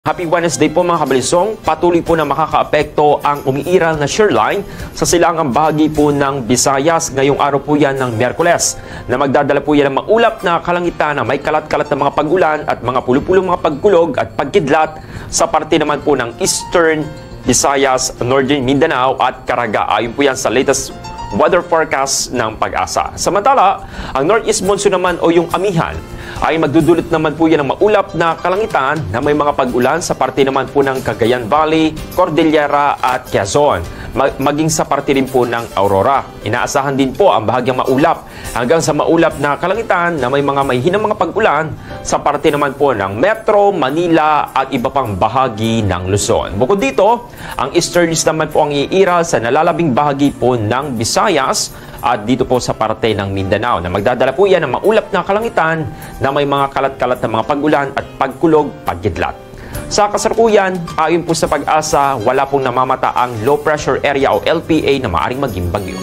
Happy Wednesday po mga kabalisong. Patuloy po na makakaapekto ang umiiral na shoreline sa silangang bahagi po ng Visayas ngayong araw po yan ng Miyerkules na magdadala po yan ng maulap na kalangitan na may kalat-kalat na mga pag-ulan at mga pulo-pulong mga pagkulog at pagkidlat sa parte naman po ng Eastern Visayas, Northern Mindanao at Caraga. Ayon po yan sa latest weather forecast ng Pag-asa. Samantala, ang Northeast Monsoon naman o yung amihan ay magdudulot naman po yan ng maulap na kalangitan na may mga pag-ulan sa parte naman po ng Cagayan Valley, Cordillera at Quezon. Maging sa parte rin po ng Aurora. Inaasahan din po ang bahagyang maulap hanggang sa maulap na kalangitan na may mga mahihinang mga pag-ulan sa parte naman po ng Metro, Manila at iba pang bahagi ng Luzon. Bukod dito, ang easterlies naman po ang iiral sa nalalabing bahagi po ng Visayas at dito po sa parte ng Mindanao na magdadala po yan ng maulap na kalangitan na may mga kalat-kalat na mga pag-ulan at pagkulog, pagkidlat. Sa kasalukuyan, ayon po sa Pag-asa, wala pong namamata ang low pressure area o LPA na maaaring maging bagyo.